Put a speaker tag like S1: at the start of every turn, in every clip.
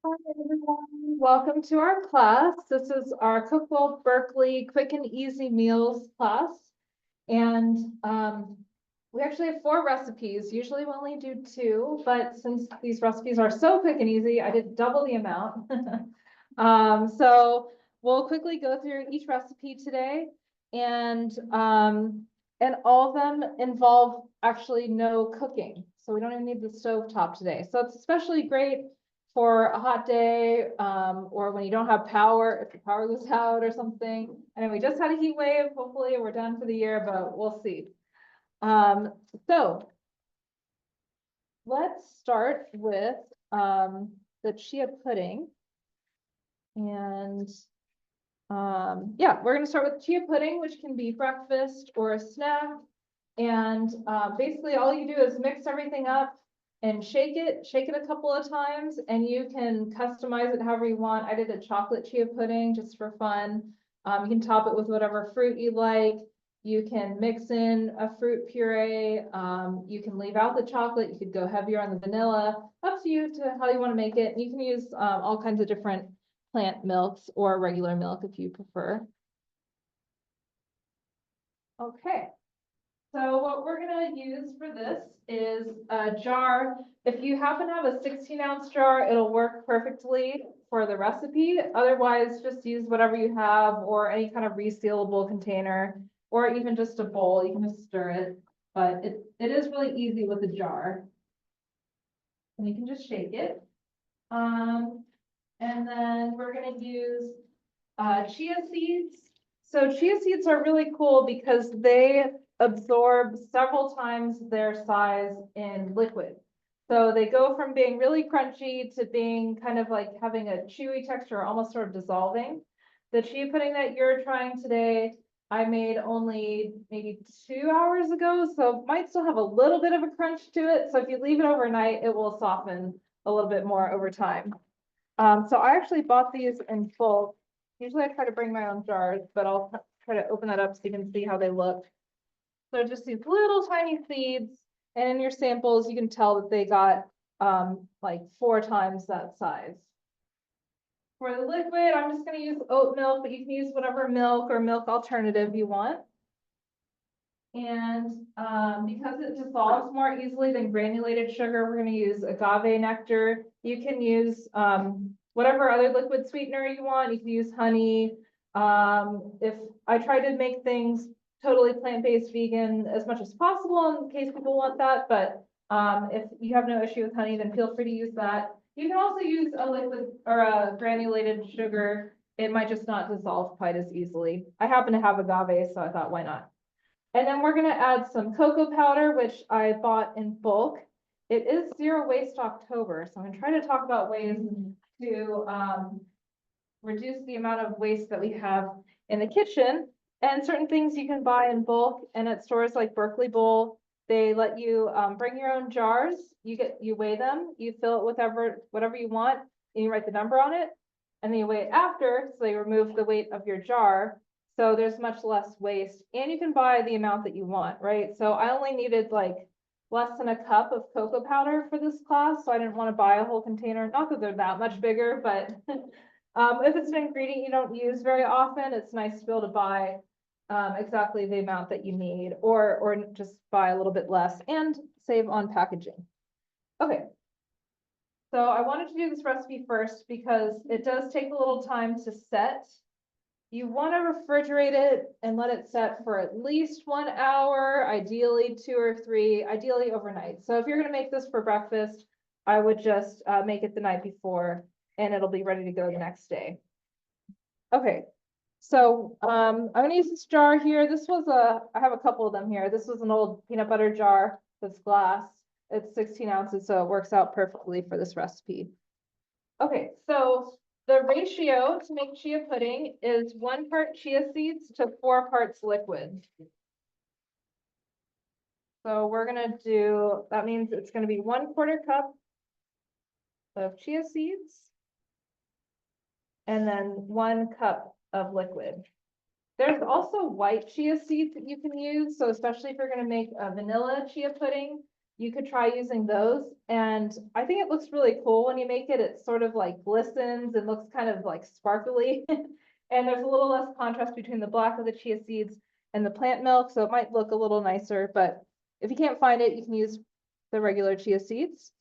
S1: Hi, everyone. Welcome to our class. This is our Cookbook Berkeley Quick and Easy Meals class. And we actually have 4 recipes. Usually we only do 2, but since these recipes are so quick and easy, I did double the amount. So we'll quickly go through each recipe today. And all of them involve actually no cooking. So we don't even need the stove top today. So it's especially great for a hot day, or when you don't have power, if the power goes out or something. And we just had a heat wave. Hopefully we're done for the year, but we'll see. So let's start with the chia pudding. And yeah, we're gonna start with chia pudding, which can be breakfast or a snack. And basically all you do is mix everything up and shake it a couple of times, and you can customize it however you want. I did a chocolate chia pudding just for fun. You can top it with whatever fruit you like. You can mix in a fruit puree. You can leave out the chocolate. You could go heavier on the vanilla. Up to you to how you want to make it. You can use all kinds of different plant milks or regular milk if you prefer. Okay. So what we're gonna use for this is a jar. If you happen to have a 16-ounce jar, it'll work perfectly for the recipe. Otherwise, just use whatever you have or any kind of resealable container, or even just a bowl. You can just stir it, but it is really easy with a jar. And you can just shake it. And then we're gonna use chia seeds. So chia seeds are really cool because they absorb several times their size in liquid. So they go from being really crunchy to being kind of like having a chewy texture, almost sort of dissolving. The chia pudding that you're trying today, I made only maybe 2 hours ago, so it might still have a little bit of a crunch to it. So if you leave it overnight, it will soften a little bit more over time. So I actually bought these in bulk. Usually I try to bring my own jars, but I'll try to open that up so you can see how they look. So just these little tiny seeds, and in your samples, you can tell that they got like 4 times that size. For the liquid, I'm just gonna use oat milk, but you can use whatever milk or milk alternative you want. And because it dissolves more easily than granulated sugar, we're gonna use agave nectar. You can use whatever other liquid sweetener you want. You can use honey. If I try to make things totally plant-based vegan as much as possible in case people want that, but if you have no issue with honey, then feel free to use that. You can also use a liquid or a granulated sugar. It might just not dissolve quite as easily. I happen to have agave, so I thought, why not? And then we're gonna add some cocoa powder, which I bought in bulk. It is Zero Waste October, so I'm gonna try to talk about ways to reduce the amount of waste that we have in the kitchen. And certain things you can buy in bulk, and at stores like Berkeley Bowl, they let you bring your own jars. You weigh them, you fill it with whatever you want, and you write the number on it, and then you weigh it after, so you remove the weight of your jar. So there's much less waste, and you can buy the amount that you want, right? So I only needed like less than a cup of cocoa powder for this class, so I didn't want to buy a whole container. Not that they're that much bigger, but if it's an ingredient you don't use very often, it's nice to be able to buy exactly the amount that you need, or just buy a little bit less and save on packaging. Okay. So I wanted to do this recipe first because it does take a little time to set. You want to refrigerate it and let it set for at least 1 hour, ideally 2 or 3, ideally overnight. So if you're going to make this for breakfast, I would just make it the night before and it'll be ready to go the next day. Okay, so I'm going to use this jar here. I have a couple of them here. This was an old peanut butter jar that's glass. It's 16 ounces, so it works out perfectly for this recipe. Okay, so the ratio to make chia pudding is 1 part chia seeds to 4 parts liquid. So we're gonna do, that means it's gonna be 1/4 cup of chia seeds and then 1 cup of liquid. There's also white chia seeds that you can use. So especially if you're gonna make a vanilla chia pudding, you could try using those. And I think it looks really cool when you make it. It sort of like glistens and looks kind of like sparkly. And there's a little less contrast between the black of the chia seeds and the plant milk, so it might look a little nicer, but if you can't find it, you can use the regular chia seeds.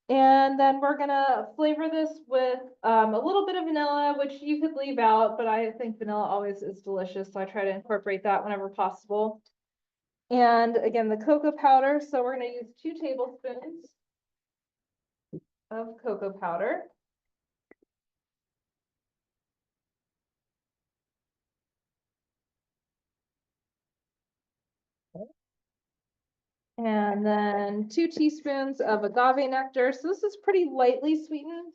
S1: And then we're gonna flavor this with a little bit of vanilla, which you could leave out, but I think vanilla always is delicious, so I try to incorporate that whenever possible. And again, the cocoa powder, so we're gonna use 2 tablespoons of cocoa powder. And then 2 teaspoons of agave nectar. So this is pretty lightly sweetened.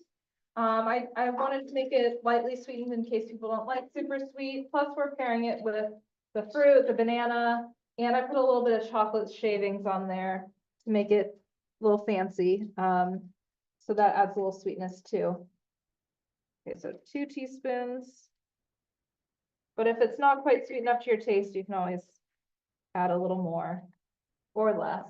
S1: I wanted to make it lightly sweetened in case people don't like super sweet. Plus we're pairing it with the fruit, the banana, and I put a little bit of chocolate shavings on there to make it a little fancy. So that adds a little sweetness too. Okay, so 2 teaspoons. But if it's not quite sweet enough to your taste, you can always add a little more or less.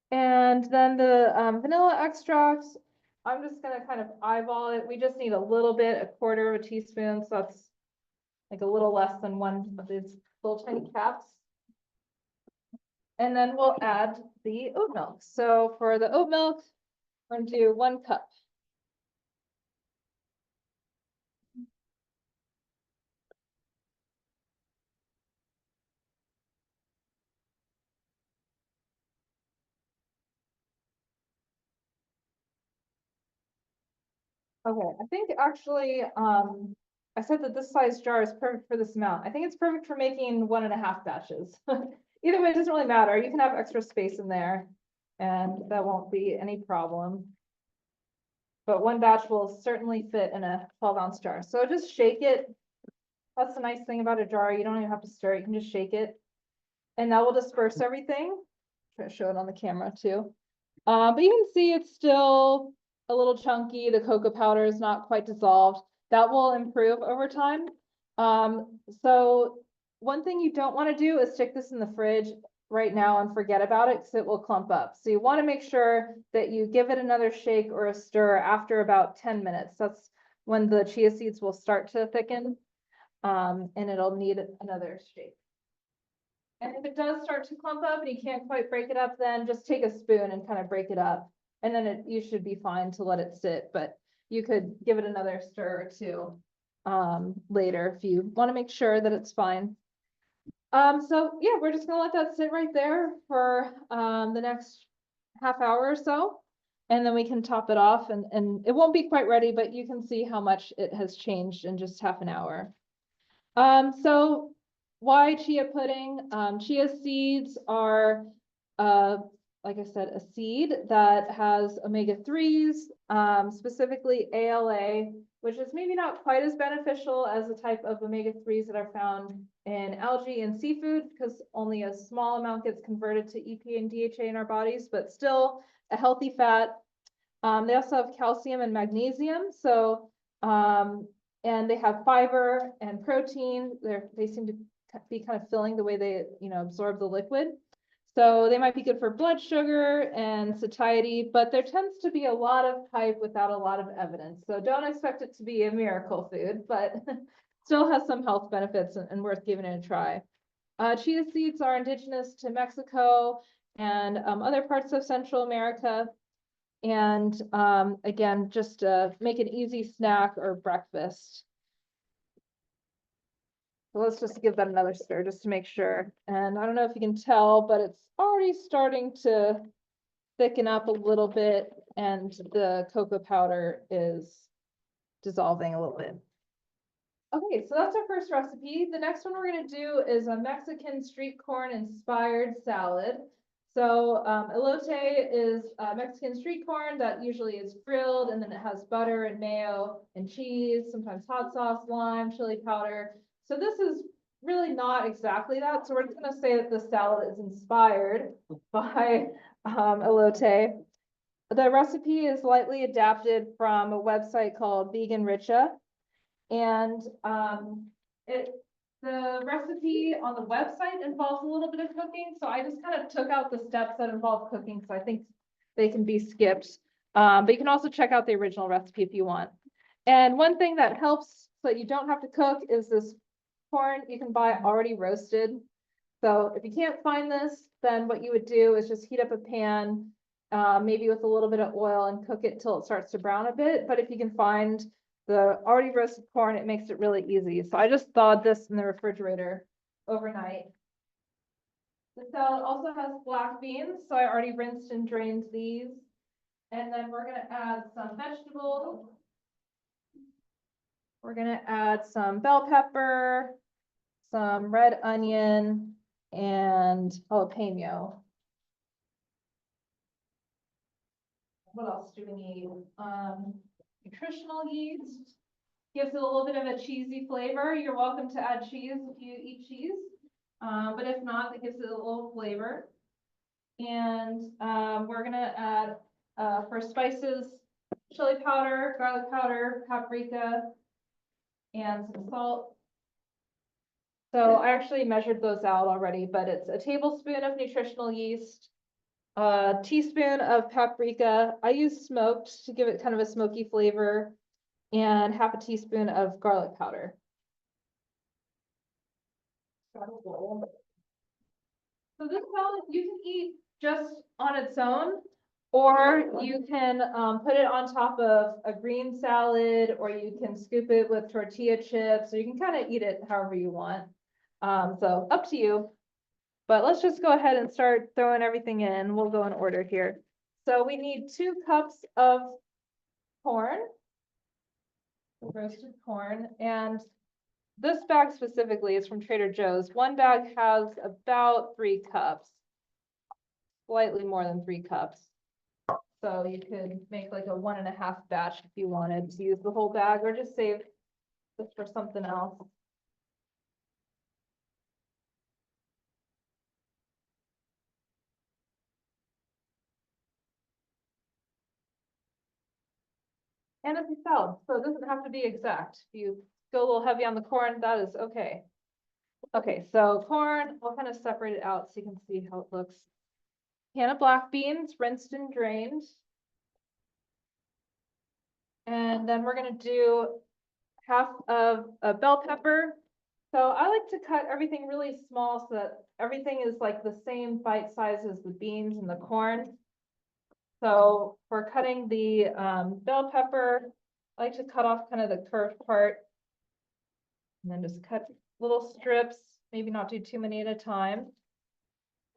S1: And then the vanilla extracts, I'm just gonna kind of eyeball it. We just need a little bit, a quarter of a teaspoon, so that's like a little less than 1 of these little tiny caps. And then we'll add the oat milk. So for the oat milk, we're gonna do 1 cup. Okay, I think actually, I said that this size jar is perfect for this amount. I think it's perfect for making 1.5 batches. Either way, it doesn't really matter. You can have extra space in there and that won't be any problem. But 1 batch will certainly fit in a 12-ounce jar. So just shake it. That's the nice thing about a jar. You don't even have to stir it. You can just shake it. And that will disperse everything. Try to show it on the camera too. But you can see it's still a little chunky. The cocoa powder is not quite dissolved. That will improve over time. So one thing you don't want to do is stick this in the fridge right now and forget about it because it will clump up. So you want to make sure that you give it another shake or a stir after about 10 minutes. That's when the chia seeds will start to thicken, and it'll need another shake. And if it does start to clump up and you can't quite break it up, then just take a spoon and kind of break it up. And then you should be fine to let it sit, but you could give it another stir or 2 later if you want to make sure that it's fine. So yeah, we're just gonna let that sit right there for the next half hour or so. And then we can top it off and it won't be quite ready, but you can see how much it has changed in just half an hour. So why chia pudding? Chia seeds are, like I said, a seed that has omega-3s, specifically ALA, which is maybe not quite as beneficial as the type of omega-3s that are found in algae and seafood, because only a small amount gets converted to EPA and DHA in our bodies, but still a healthy fat. They also have calcium and magnesium. So, and they have fiber and protein. They seem to be kind of filling the way they, absorb the liquid. So they might be good for blood sugar and satiety, but there tends to be a lot of hype without a lot of evidence. So don't expect it to be a miracle food, but still has some health benefits and worth giving it a try. Chia seeds are indigenous to Mexico and other parts of Central America. And again, just make an easy snack or breakfast. So let's just give that another stir just to make sure. And I don't know if you can tell, but it's already starting to thicken up a little bit and the cocoa powder is dissolving a little bit. Okay, so that's our first recipe. The next one we're gonna do is a Mexican street corn inspired salad. So elote is Mexican street corn that usually is grilled, and then it has butter and mayo and cheese, sometimes hot sauce, lime, chili powder. So this is really not exactly that. So we're just gonna say that the salad is inspired by elote. The recipe is lightly adapted from a website called Vegan Richa. And The recipe on the website involves a little bit of cooking, so I just kind of took out the steps that involve cooking, so I think they can be skipped. But you can also check out the original recipe if you want. And one thing that helps so that you don't have to cook is this corn you can buy already roasted. So if you can't find this, then what you would do is just heat up a pan, maybe with a little bit of oil and cook it till it starts to brown a bit. But if you can find the already roasted corn, it makes it really easy. So I just thawed this in the refrigerator overnight. The salad also has black beans, so I already rinsed and drained these. And then we're gonna add some vegetables. We're gonna add some bell pepper, some red onion, and jalapeno. What else do we need? Nutritional yeast gives it a little bit of a cheesy flavor. You're welcome to add cheese if you eat cheese. But if not, it gives it a little flavor. And we're gonna add, for spices, chili powder, garlic powder, paprika, and some salt. So I actually measured those out already, but it's a tablespoon of nutritional yeast, a teaspoon of paprika. I use smoked to give it kind of a smoky flavor, and half a teaspoon of garlic powder. So this salad you can eat just on its own, or you can put it on top of a green salad, or you can scoop it with tortilla chips, or you can kind of eat it however you want. So up to you. But let's just go ahead and start throwing everything in. We'll go in order here. So we need 2 cups of corn, roasted corn, and this bag specifically is from Trader Joe's. One bag has about 3 cups, slightly more than 3 cups. So you could make like a 1.5 batch if you wanted to use the whole bag, or just save this for something else. And it's a salad, so it doesn't have to be exact. If you go a little heavy on the corn, that is okay. Okay, so corn, we'll kind of separate it out so you can see how it looks. Can of black beans, rinsed and drained. And then we're gonna do half of a bell pepper. So I like to cut everything really small so that everything is like the same bite size as the beans and the corn. So for cutting the bell pepper, I like to cut off kind of the curved part. And then just cut little strips, maybe not do too many at a time.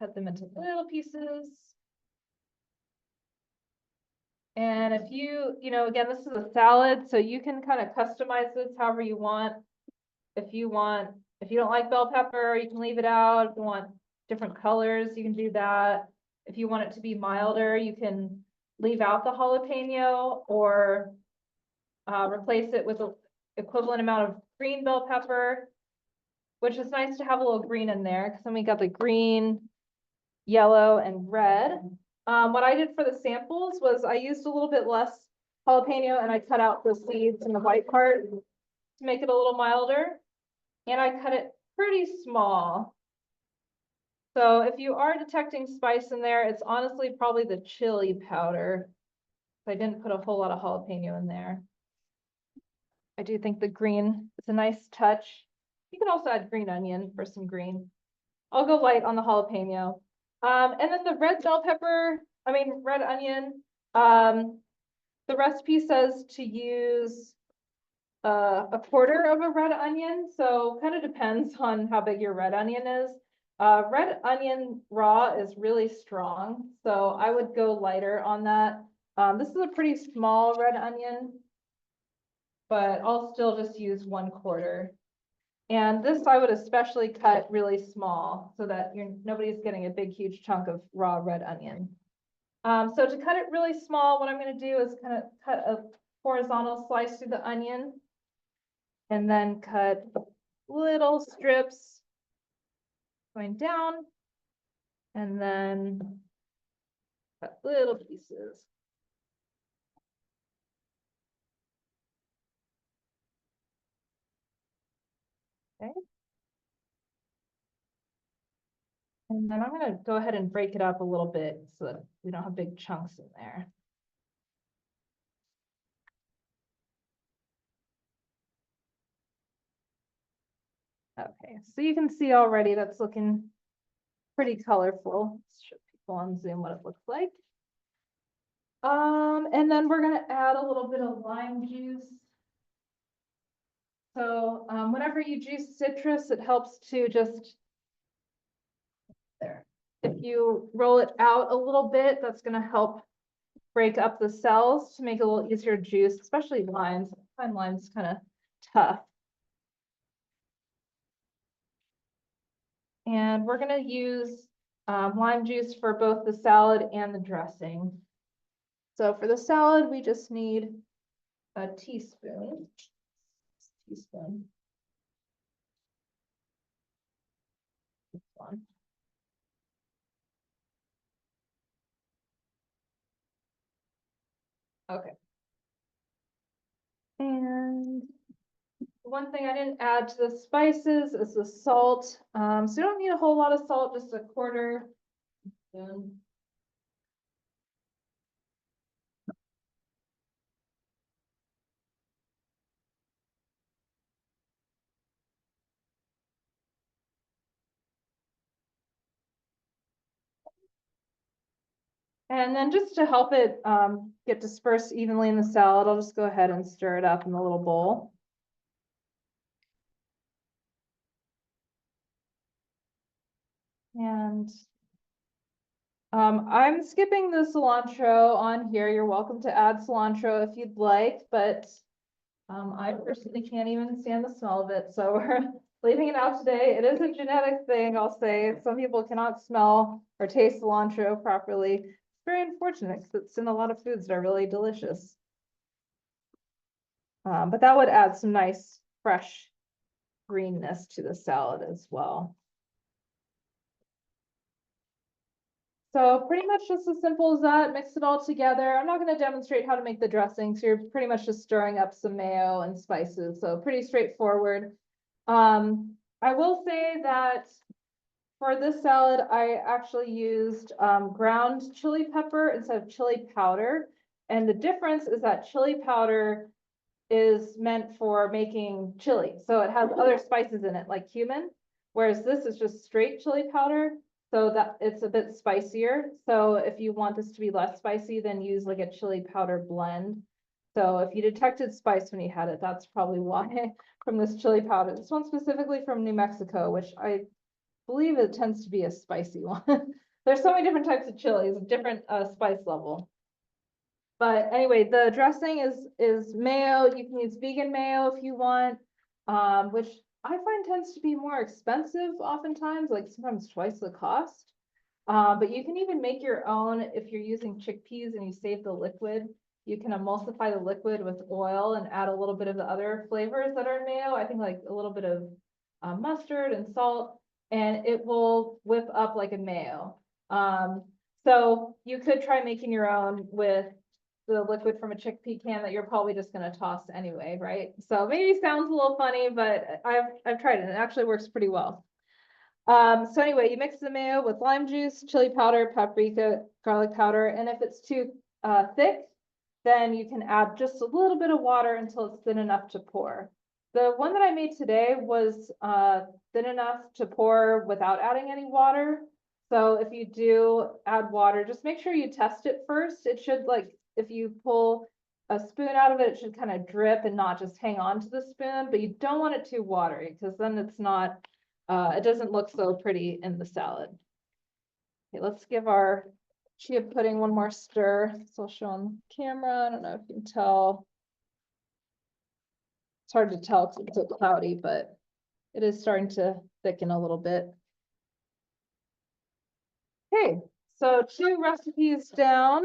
S1: Cut them into little pieces. And if again, this is a salad, so you can kind of customize this however you want. If you don't like bell pepper, you can leave it out. If you want different colors, you can do that. If you want it to be milder, you can leave out the jalapeno or replace it with an equivalent amount of green bell pepper, which is nice to have a little green in there, because then we got the green, yellow, and red. What I did for the samples was I used a little bit less jalapeno and I cut out the seeds and the white part to make it a little milder. And I cut it pretty small. So if you are detecting spice in there, it's honestly probably the chili powder. I didn't put a whole lot of jalapeno in there. I do think the green is a nice touch. You can also add green onion for some green. I'll go light on the jalapeno. And then the red red onion. The recipe says to use a quarter of a red onion, so kind of depends on how big your red onion is. Red onion raw is really strong, so I would go lighter on that. This is a pretty small red onion, but I'll still just use 1/4. And this I would especially cut really small so that nobody's getting a big, huge chunk of raw red onion. So to cut it really small, what I'm going to do is kind of cut a horizontal slice through the onion and then cut little strips going down and then cut little pieces. Okay. And then I'm gonna go ahead and break it up a little bit so that we don't have big chunks in there. Okay, so you can see already that's looking pretty colorful. Let's show people on Zoom what it looks like. And then we're gonna add a little bit of lime juice. So whenever you juice citrus, it helps to just there. If you roll it out a little bit, that's gonna help break up the cells to make it a little easier to juice, especially limes. I find limes kind of tough. And we're gonna use lime juice for both the salad and the dressing. So for the salad, we just need a teaspoon. This one. Okay. And one thing I didn't add to the spices is the salt. So you don't need a whole lot of salt, just a quarter spoon. And then just to help it get dispersed evenly in the salad, I'll just go ahead and stir it up in the little bowl. And I'm skipping the cilantro on here. You're welcome to add cilantro if you'd like, but I personally can't even stand the smell of it. So we're leaving it out today. It is a genetic thing, I'll say. Some people cannot smell or taste cilantro properly. It's very unfortunate because it's in a lot of foods that are really delicious. But that would add some nice fresh greenness to the salad as well. So pretty much just as simple as that, mix it all together. I'm not going to demonstrate how to make the dressing, so you're pretty much just stirring up some mayo and spices, so pretty straightforward. I will say that for this salad, I actually used ground chili pepper instead of chili powder. And the difference is that chili powder is meant for making chili. So it has other spices in it, like cumin, whereas this is just straight chili powder. So that it's a bit spicier. So if you want this to be less spicy, then use like a chili powder blend. So if you detected spice when you had it, that's probably why from this chili powder. This one specifically from New Mexico, which I believe it tends to be a spicy one. There's so many different types of chilies, different spice level. But anyway, the dressing is mayo. You can use vegan mayo if you want, which I find tends to be more expensive oftentimes, like sometimes twice the cost. But you can even make your own if you're using chickpeas and you save the liquid. You can emulsify the liquid with oil and add a little bit of the other flavors that are in mayo. I think like a little bit of mustard and salt, and it will whip up like a mayo. So you could try making your own with the liquid from a chickpea can that you're probably just gonna toss anyway, right? So maybe sounds a little funny, but I've tried it and it actually works pretty well. So anyway, you mix the mayo with lime juice, chili powder, paprika, garlic powder, and if it's too thick, then you can add just a little bit of water until it's thin enough to pour. The one that I made today was thin enough to pour without adding any water. So if you do add water, just make sure you test it first. It should like, if you pull a spoon out of it, it should kind of drip and not just hang on to the spoon, but you don't want it too watery because then it's not, it doesn't look so pretty in the salad. Okay, let's give our chia pudding one more stir. So I'll show on camera. I don't know if you can tell. It's hard to tell because it's so cloudy, but it is starting to thicken a little bit. Okay, so 2 recipes down.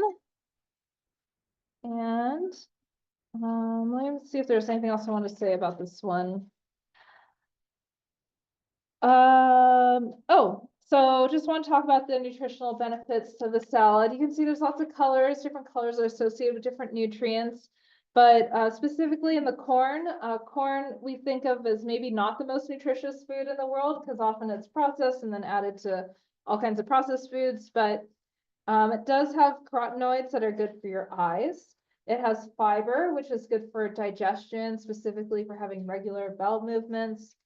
S1: And let me see if there's anything else I want to say about this one. Oh, so just want to talk about the nutritional benefits of the salad. You can see there's lots of colors, different colors are associated with different nutrients. But specifically in the corn, corn we think of as maybe not the most nutritious food in the world because often it's processed and then added to all kinds of processed foods, but it does have carotenoids that are good for your eyes. It has fiber, which is good for digestion, specifically for having regular bowel movements.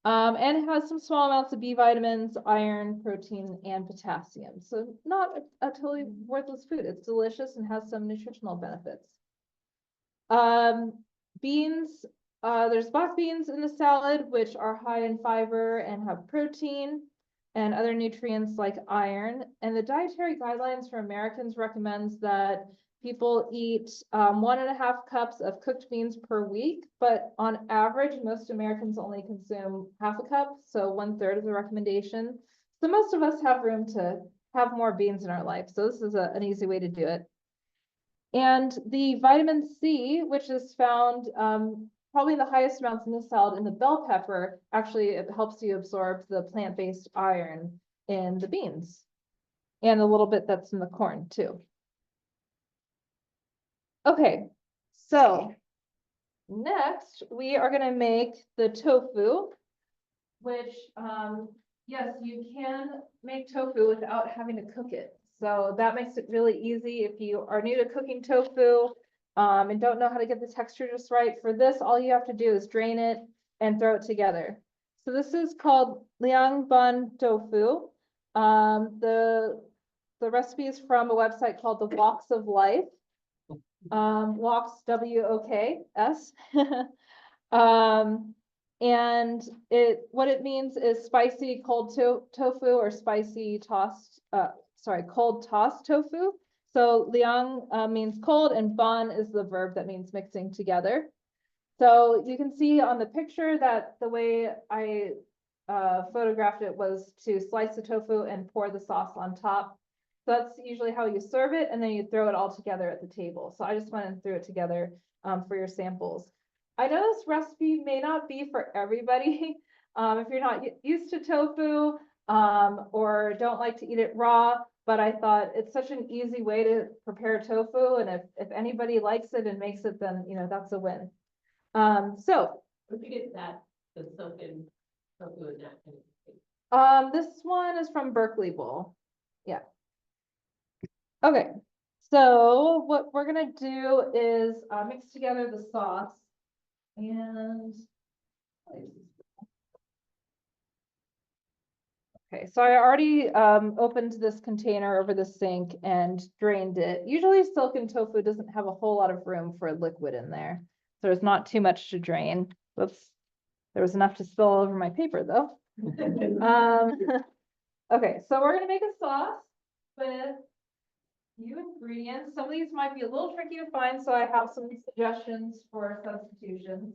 S1: And it has some small amounts of B vitamins, iron, protein, and potassium. So not a totally worthless food. It's delicious and has some nutritional benefits. Beans, there's black beans in the salad, which are high in fiber and have protein and other nutrients like iron. And the dietary guidelines for Americans recommends that people eat 1.5 cups of cooked beans per week, but on average, most Americans only consume half a cup, so 1/3 of the recommendation. So most of us have room to have more beans in our life. So this is an easy way to do it. And the vitamin C, which is found probably in the highest amounts in the salad in the bell pepper, actually it helps you absorb the plant-based iron in the beans and a little bit that's in the corn too. Okay, so next we are going to make the tofu, which yes, you can make tofu without having to cook it. So that makes it really easy if you are new to cooking tofu and don't know how to get the texture just right. For this, all you have to do is drain it and throw it together. So this is called liang bun tofu. The recipe is from a website called The Woks of Life. Woks, W-O-K-S. And what it means is spicy cold tofu or spicy tossed, cold tossed tofu. So liang means cold and bun is the verb that means mixing together. So you can see on the picture that the way I photographed it was to slice the tofu and pour the sauce on top. So that's usually how you serve it, and then you throw it all together at the table. So I just went and threw it together for your samples. I know this recipe may not be for everybody. If you're not used to tofu or don't like to eat it raw, but I thought it's such an easy way to prepare tofu. And if anybody likes it and makes it, then, you know, that's a win. So
S2: Where'd you get that, the silken tofu and that kind of thing?
S1: this one is from Berkeley Bowl. Yeah. Okay. So what we're gonna do is mix together the sauce and okay, so I already opened this container over the sink and drained it. Usually silken tofu doesn't have a whole lot of room for liquid in there. So there's not too much to drain. Whoops. There was enough to spill all over my paper though. Okay, so we're gonna make a sauce with few ingredients. Some of these might be a little tricky to find, so I have some suggestions for substitutions.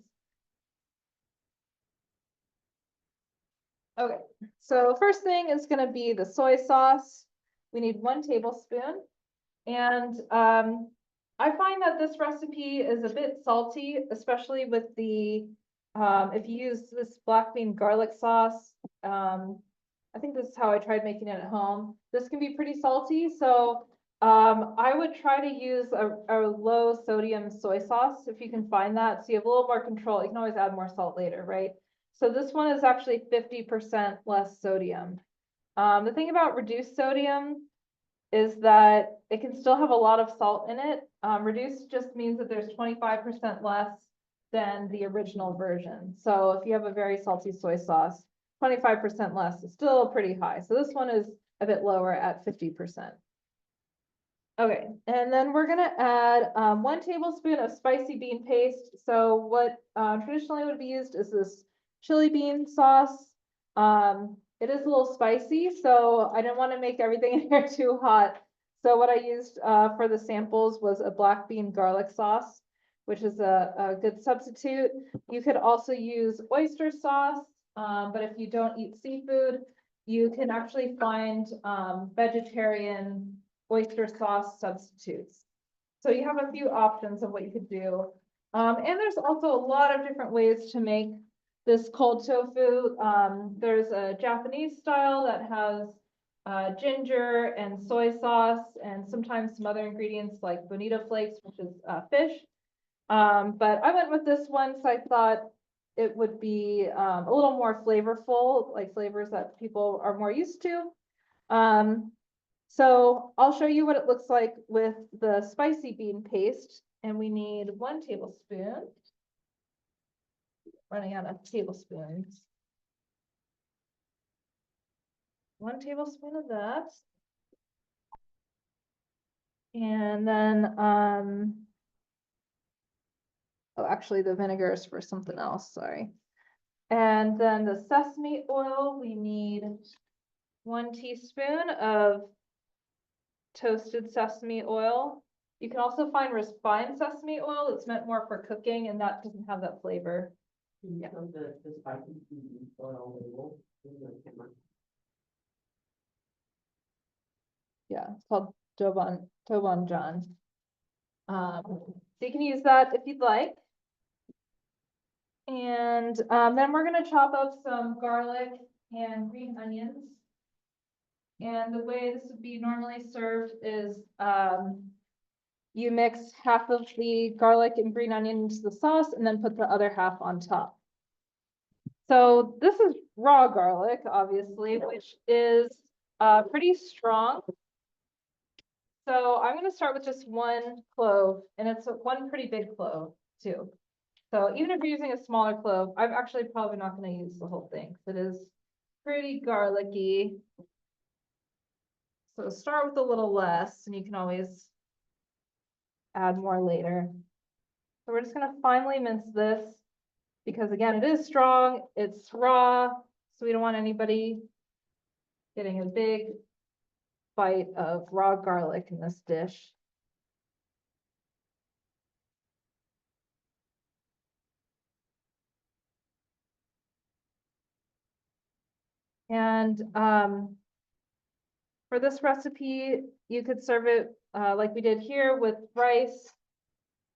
S1: Okay, so first thing is going to be the soy sauce. We need 1 tablespoon. And I find that this recipe is a bit salty, especially with the, if you use this black bean garlic sauce. I think this is how I tried making it at home. This can be pretty salty, so I would try to use a low sodium soy sauce if you can find that. So you have a little more control. You can always add more salt later, right? So this one is actually 50% less sodium. The thing about reduced sodium is that it can still have a lot of salt in it. Reduced just means that there's 25% less than the original version. So if you have a very salty soy sauce, 25% less is still pretty high. So this one is a bit lower at 50%. Okay, and then we're gonna add 1 tablespoon of spicy bean paste. So what traditionally would be used is this chili bean sauce. It is a little spicy, so I didn't want to make everything in here too hot. So what I used for the samples was a black bean garlic sauce, which is a good substitute. You could also use oyster sauce, but if you don't eat seafood, you can actually find vegetarian oyster sauce substitutes. So you have a few options of what you could do. And there's also a lot of different ways to make this cold tofu. There's a Japanese style that has ginger and soy sauce and sometimes some other ingredients like bonito flakes, which is fish. But I went with this one because I thought it would be a little more flavorful, like flavors that people are more used to. So I'll show you what it looks like with the spicy bean paste, and we need 1 tablespoon. Running out of tablespoons. 1 tablespoon of that. And then, oh, actually the vinegar is for something else, sorry. And then the sesame oil, we need 1 teaspoon of toasted sesame oil. You can also find refined sesame oil. It's meant more for cooking and that doesn't have that flavor.
S2: Yeah, the spicy oil label.
S1: Yeah, it's called Dobanjan. So you can use that if you'd like. And then we're gonna chop up some garlic and green onions. And the way this would be normally served is you mix half of the garlic and green onion into the sauce and then put the other half on top. So this is raw garlic, obviously, which is pretty strong. So I'm gonna start with just 1 clove, and it's 1 pretty big clove too. So even if you're using a smaller clove, I'm actually probably not gonna use the whole thing, 'cause it is pretty garlicky. So start with a little less, and you can always add more later. So we're just gonna finely mince this, because again, it is strong, it's raw, so we don't want anybody getting a big bite of raw garlic in this dish. And for this recipe, you could serve it like we did here with rice.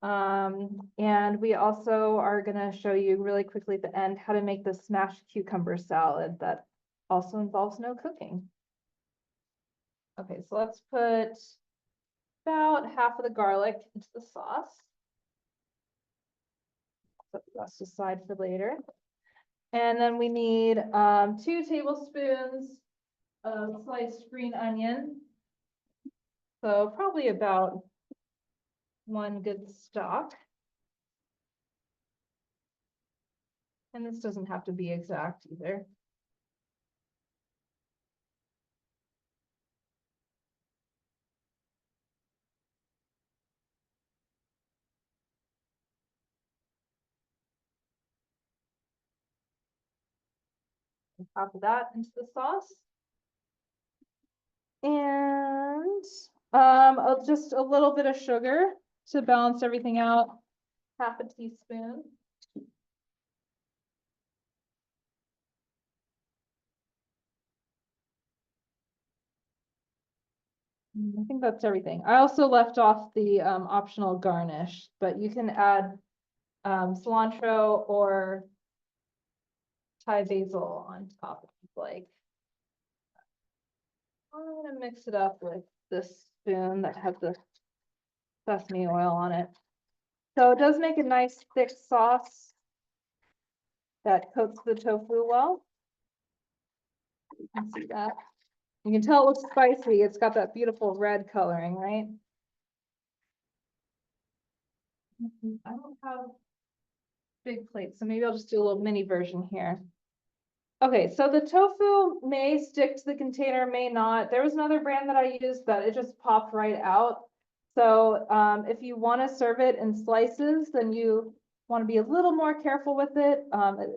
S1: And we also are gonna show you really quickly at the end how to make the smashed cucumber salad that also involves no cooking. Okay, so let's put about half of the garlic into the sauce. Put the rest aside for later. And then we need 2 tablespoons of sliced green onion. So probably about 1 good stalk. And this doesn't have to be exact either. On top of that into the sauce. And just a little bit of sugar to balance everything out, half a teaspoon. I think that's everything. I also left off the optional garnish, but you can add cilantro or Thai basil on top if you'd like. I'm gonna mix it up with this spoon that has the sesame oil on it. So it does make a nice thick sauce that coats the tofu well. You can see that. You can tell it looks spicy. It's got that beautiful red coloring, right? I don't have big plates, so maybe I'll just do a little mini version here. Okay, so the tofu may stick to the container, may not. There was another brand that I used that it just popped right out. So if you want to serve it in slices, then you want to be a little more careful with it.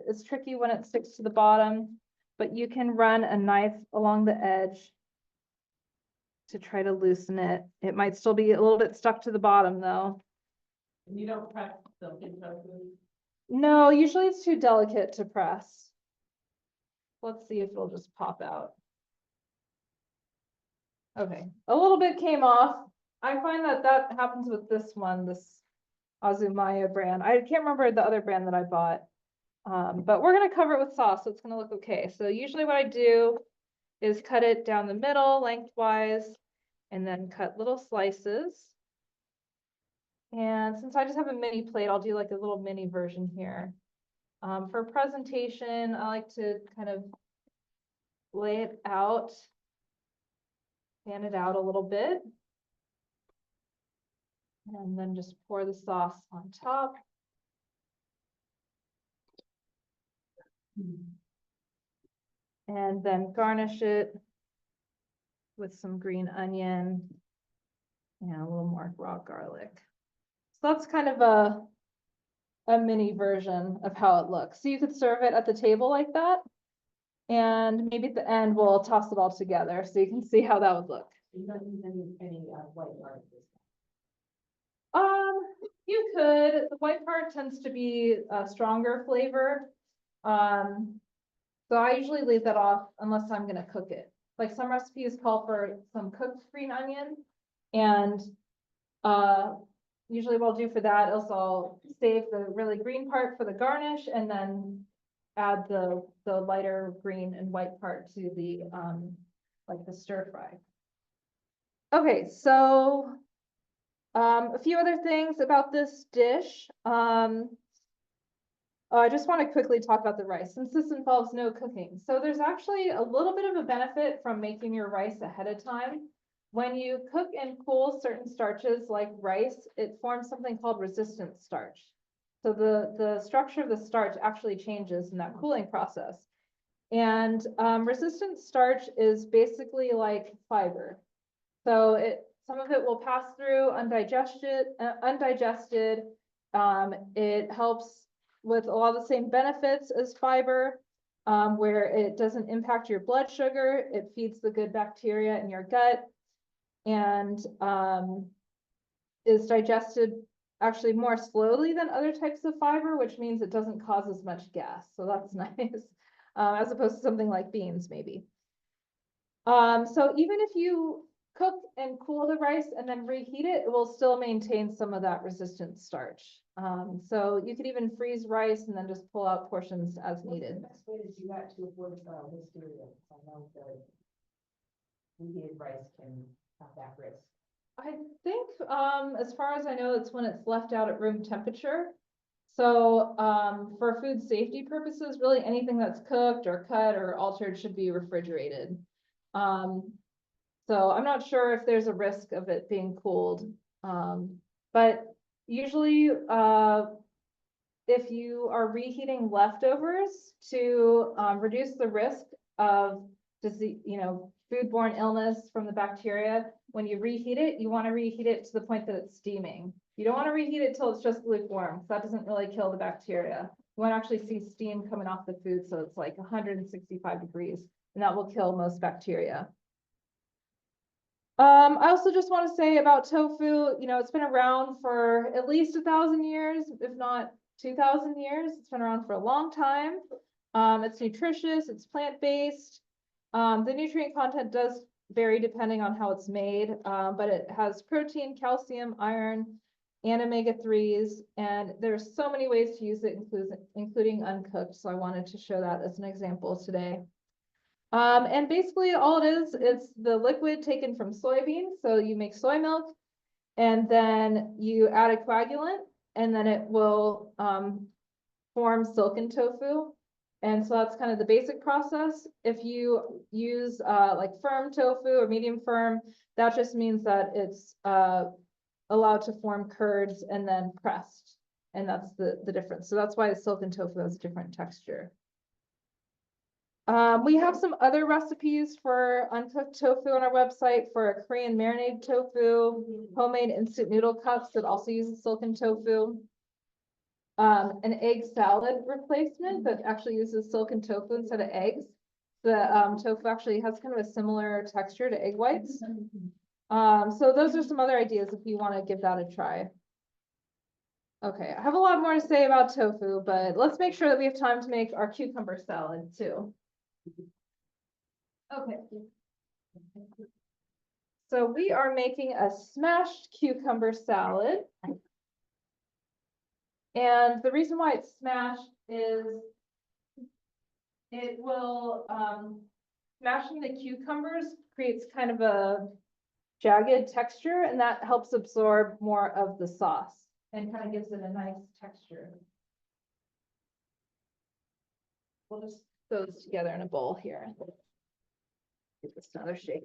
S1: It's tricky when it sticks to the bottom, but you can run a knife along the edge to try to loosen it. It might still be a little bit stuck to the bottom though.
S2: And you don't press silken tofu?
S1: No, usually it's too delicate to press. Let's see if it'll just pop out. Okay, a little bit came off. I find that that happens with this one, this Azumaya brand. I can't remember the other brand that I bought. But we're gonna cover it with sauce, so it's gonna look okay. So usually what I do is cut it down the middle lengthwise and then cut little slices. And since I just have a mini plate, I'll do like a little mini version here. For presentation, I like to kind of lay it out fan it out a little bit. And then just pour the sauce on top. And then garnish it with some green onion and a little more raw garlic. So that's kind of a mini version of how it looks. So you could serve it at the table like that. And maybe at the end, we'll toss it all together so you can see how that would look.
S2: You don't use any white garlic this
S1: You could, the white part tends to be a stronger flavor. So I usually leave that off unless I'm gonna cook it. Like some recipes call for some cooked green onion. And, usually what I'll do for that is I'll save the really green part for the garnish and then add the lighter green and white part to the, like the stir fry. Okay, so a few other things about this dish. I just want to quickly talk about the rice, since this involves no cooking. So there's actually a little bit of a benefit from making your rice ahead of time. When you cook and cool certain starches like rice, it forms something called resistant starch. So the structure of the starch actually changes in that cooling process. And resistant starch is basically like fiber. So some of it will pass through undigested. It helps with a lot of the same benefits as fiber, where it doesn't impact your blood sugar. It feeds the good bacteria in your gut and is digested actually more slowly than other types of fiber, which means it doesn't cause as much gas. So that's nice, as opposed to something like beans maybe. So even if you cook and cool the rice and then reheat it, it will still maintain some of that resistant starch. So you could even freeze rice and then just pull out portions as needed.
S2: What's the best way to do that to avoid listeria? I know that reheated rice can have that risk.
S1: I think, as far as I know, it's when it's left out at room temperature. So, for food safety purposes, really anything that's cooked or cut or altered should be refrigerated. So I'm not sure if there's a risk of it being cooled. But usually, if you are reheating leftovers to, reduce the risk of disease, foodborne illness from the bacteria, when you reheat it, you want to reheat it to the point that it's steaming. You don't want to reheat it till it's just lukewarm, because that doesn't really kill the bacteria. You want to actually see steam coming off the food, so it's like 165 degrees, and that will kill most bacteria. I also just want to say about tofu, it's been around for at least 1,000 years, if not 2,000 years. It's been around for a long time. It's nutritious, it's plant-based. The nutrient content does vary depending on how it's made, but it has protein, calcium, iron, and omega-3s, and there's so many ways to use it, including uncooked. So I wanted to show that as an example today. And basically all it is, it's the liquid taken from soybeans. So you make soy milk and then you add a coagulant and then it will form silken tofu. And so that's kind of the basic process. If you use like firm tofu or medium firm, that just means that it's allowed to form curds and then pressed. And that's the difference. So that's why the silken tofu has a different texture. We have some other recipes for uncooked tofu on our website for a Korean marinated tofu, homemade instant noodle cups that also uses silken tofu. An egg salad replacement that actually uses silken tofu instead of eggs. The tofu actually has kind of a similar texture to egg whites. So those are some other ideas if you want to give that a try. Okay, I have a lot more to say about tofu, but let's make sure that we have time to make our cucumber salad too. Okay. So we are making a smashed cucumber salad. And the reason why it's smashed is it will, smashing the cucumbers creates kind of a jagged texture, and that helps absorb more of the sauce and kind of gives it a nice texture. We'll just throw this together in a bowl here. Give this another shake.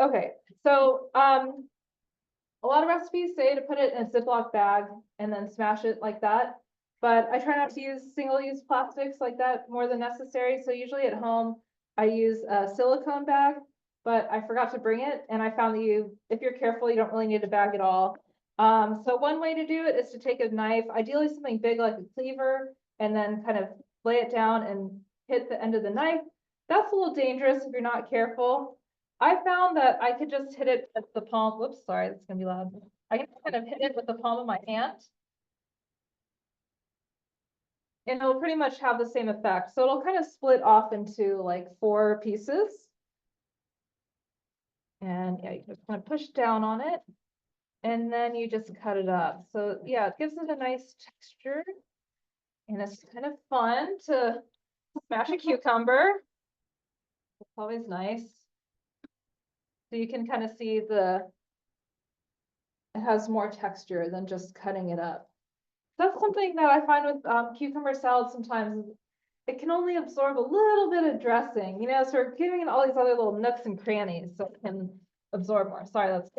S1: Okay, so, a lot of recipes say to put it in a Ziploc bag and then smash it like that. But I try not to use single-use plastics like that more than necessary. So usually at home, I use a silicone bag, but I forgot to bring it. And I found that if you're careful, you don't really need a bag at all. So one way to do it is to take a knife, ideally something big like a cleaver, and then kind of lay it down and hit the end of the knife. That's a little dangerous if you're not careful. I found that I could just hit it with the palm, whoops, sorry, that's gonna be loud. I can kind of hit it with the palm of my hand. And it'll pretty much have the same effect. So it'll kind of split off into like 4 pieces. And yeah, you just kind of push down on it. And then you just cut it up. So yeah, it gives it a nice texture. And it's kind of fun to smash a cucumber. It's always nice. So you can kind of see it has more texture than just cutting it up. That's something that I find with cucumber salad sometimes. It can only absorb a little bit of dressing, so we're giving it all these other little nooks and crannies so it can absorb more. Sorry, that's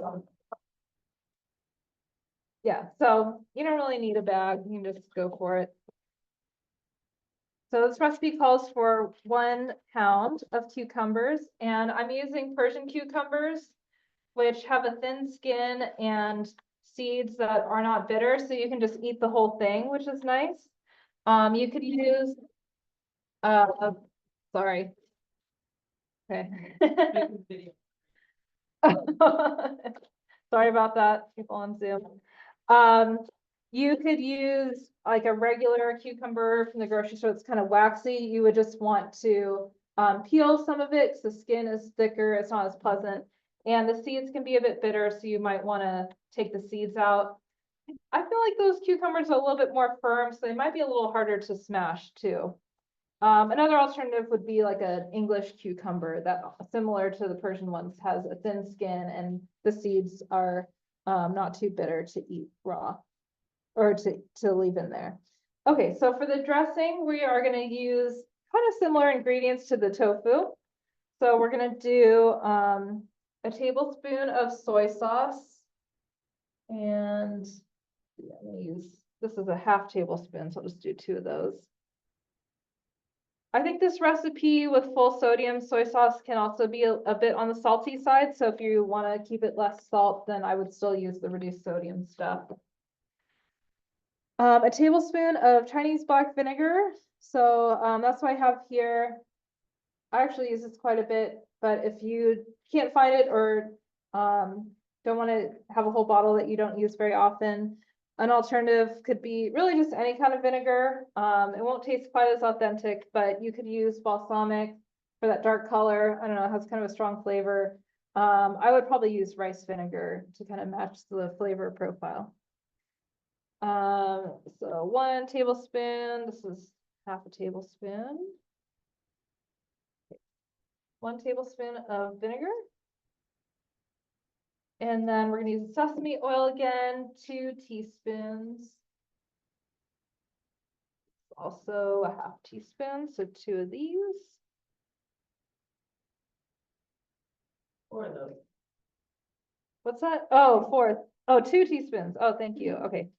S1: yeah, so you don't really need a bag, you can just go for it. So this recipe calls for 1 pound of cucumbers, and I'm using Persian cucumbers, which have a thin skin and seeds that are not bitter, so you can just eat the whole thing, which is nice. You could use, sorry. Okay. Sorry about that, people on Zoom. You could use like a regular cucumber from the grocery store. It's kind of waxy. You would just want to peel some of it because the skin is thicker. It's not as pleasant. And the seeds can be a bit bitter, so you might want to take the seeds out. I feel like those cucumbers are a little bit more firm, so they might be a little harder to smash too. Another alternative would be like an English cucumber that similar to the Persian ones has a thin skin and the seeds are not too bitter to eat raw or to leave in there. Okay, so for the dressing, we are going to use kind of similar ingredients to the tofu. So we're going to do a tablespoon of soy sauce and yeah, I'm going to use, this is a half tablespoon, so I'll just do 2 of those. I think this recipe with full sodium soy sauce can also be a bit on the salty side. So if you want to keep it less salt, then I would still use the reduced sodium stuff. A tablespoon of Chinese black vinegar. So that's what I have here. I actually use this quite a bit, but if you can't find it or don't want to have a whole bottle that you don't use very often, an alternative could be really just any kind of vinegar. It won't taste quite as authentic, but you could use balsamic for that dark color. I don't know, it has kind of a strong flavor. I would probably use rice vinegar to kind of match the flavor profile. So 1 tablespoon, this is half a tablespoon. 1 tablespoon of vinegar. And then we're gonna use sesame oil again, 2 teaspoons. Also a half teaspoon, so 2 of these.
S2: 4 of those.
S1: What's that? Oh, 4. Oh, 2 teaspoons. Oh, thank you. Okay.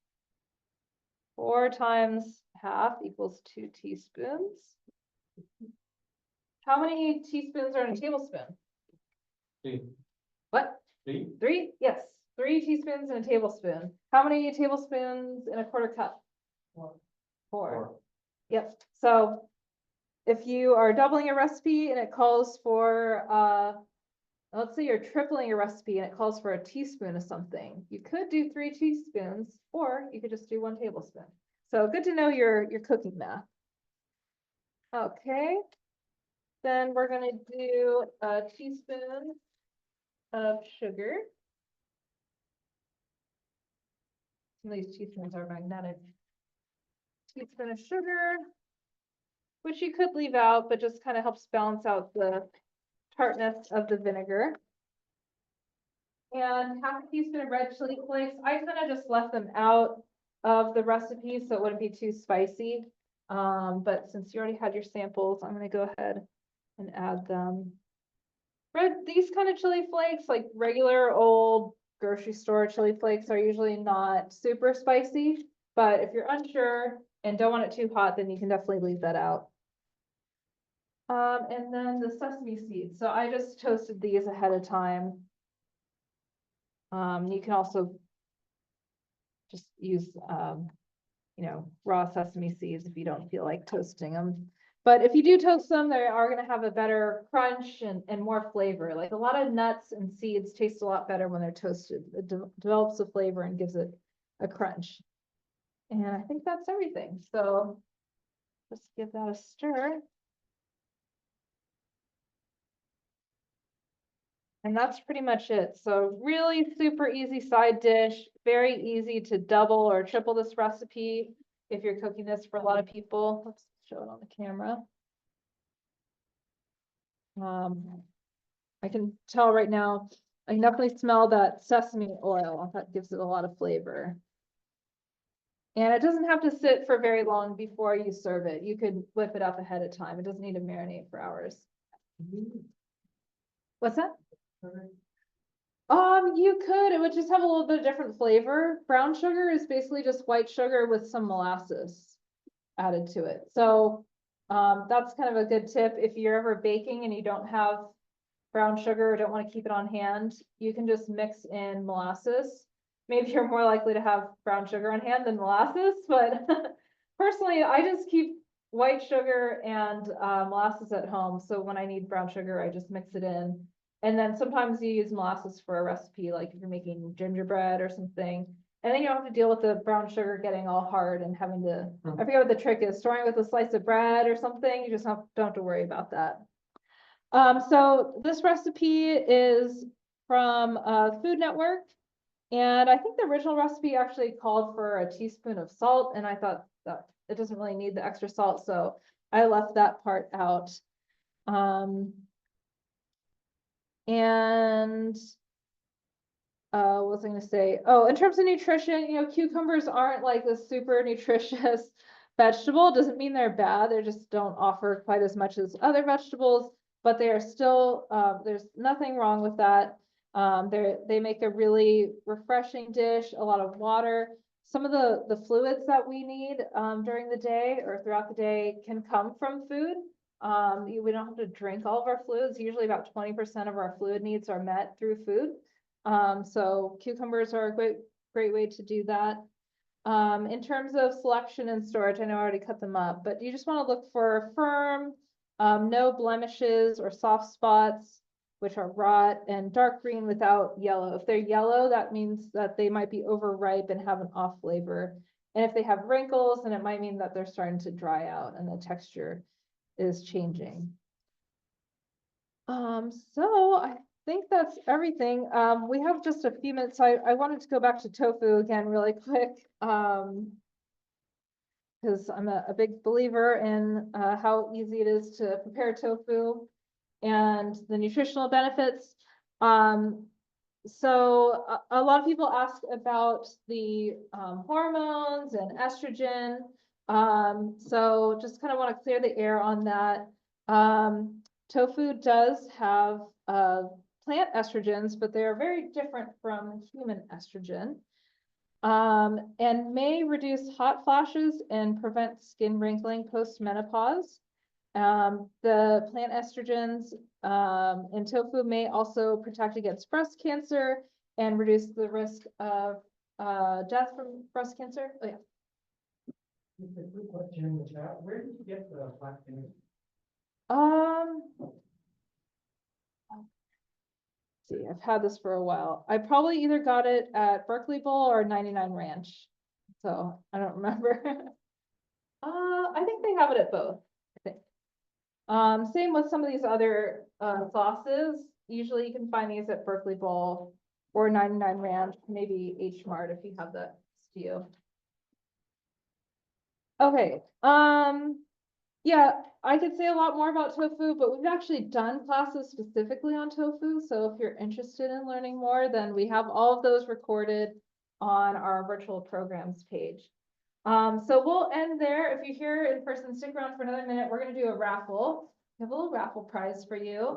S1: 4 times half equals 2 teaspoons. How many teaspoons are in a tablespoon?
S3: 3.
S1: What?
S3: 3.
S1: 3? Yes. 3 teaspoons in a tablespoon. How many tablespoons in a quarter cup?
S2: 4.
S1: 4. Yep. So if you are doubling a recipe and it calls for, let's say you're tripling a recipe and it calls for a teaspoon of something, you could do 3 teaspoons, or you could just do 1 tablespoon. So good to know your cooking math. Okay. Then we're gonna do a teaspoon of sugar. Some of these teaspoons are magnetic. Teaspoon of sugar, which you could leave out, but just kind of helps balance out the tartness of the vinegar. And half a teaspoon of red chili flakes. I kind of just left them out of the recipe so it wouldn't be too spicy. But since you already had your samples, I'm gonna go ahead and add them. These kind of chili flakes, like regular old grocery store chili flakes, are usually not super spicy. But if you're unsure and don't want it too hot, then you can definitely leave that out. And then the sesame seeds. So I just toasted these ahead of time. You can also just use, raw sesame seeds if you don't feel like toasting them. But if you do toast them, they are gonna have a better crunch and more flavor. Like a lot of nuts and seeds taste a lot better when they're toasted. It develops a flavor and gives it a crunch. And I think that's everything. So just give that a stir. And that's pretty much it. So really super easy side dish, very easy to double or triple this recipe if you're cooking this for a lot of people. Let's show it on the camera. I can tell right now, I can definitely smell that sesame oil. That gives it a lot of flavor. And it doesn't have to sit for very long before you serve it. You could whip it up ahead of time. It doesn't need to marinate for hours. What's that? You could, it would just have a little bit of different flavor. Brown sugar is basically just white sugar with some molasses added to it. So, that's kind of a good tip. If you're ever baking and you don't have brown sugar or don't want to keep it on hand, you can just mix in molasses. Maybe you're more likely to have brown sugar on hand than molasses, but personally, I just keep white sugar and molasses at home. So when I need brown sugar, I just mix it in. And then sometimes you use molasses for a recipe, like if you're making gingerbread or something. And then you don't have to deal with the brown sugar getting all hard and having to, I forget what the trick is, storing with a slice of bread or something. You just don't have to worry about that. So this recipe is from Food Network. And I think the original recipe actually called for a teaspoon of salt, and I thought that it doesn't really need the extra salt, so I left that part out. And what was I gonna say? Oh, in terms of nutrition, cucumbers aren't like the super nutritious vegetable. Doesn't mean they're bad. They just don't offer quite as much as other vegetables, but they are still, there's nothing wrong with that. They make a really refreshing dish, a lot of water. Some of the fluids that we need during the day or throughout the day can come from food. We don't have to drink all of our fluids. Usually about 20% of our fluid needs are met through food. So cucumbers are a great way to do that. In terms of selection and storage, I know I already cut them up, but you just want to look for firm, no blemishes or soft spots, which are rot, and dark green without yellow. If they're yellow, that means that they might be overripe and have an off flavor. And if they have wrinkles, then it might mean that they're starting to dry out and the texture is changing. So I think that's everything. We have just a few minutes. I wanted to go back to tofu again really quick. Because I'm a big believer in how easy it is to prepare tofu and the nutritional benefits. So a lot of people ask about the hormones and estrogen. So just kind of want to clear the air on that. Tofu does have plant estrogens, but they are very different from human estrogen. And may reduce hot flashes and prevent skin wrinkling post-menopause. The plant estrogens in tofu may also protect against breast cancer and reduce the risk of death from breast cancer. Oh yeah.
S3: Just a quick question in the chat. Where did you get the black vinegar?
S1: See, I've had this for a while. I probably either got it at Berkeley Bowl or 99 Ranch. So I don't remember. I think they have it at both, I think. Same with some of these other sauces. Usually you can find these at Berkeley Bowl or 99 Ranch, maybe H Mart if you have that to you. Okay, yeah, I could say a lot more about tofu, but we've actually done classes specifically on tofu. So if you're interested in learning more, then we have all of those recorded on our virtual programs page. So we'll end there. If you're here in person, stick around for another minute. We're going to do a raffle. We have a little raffle prize for you.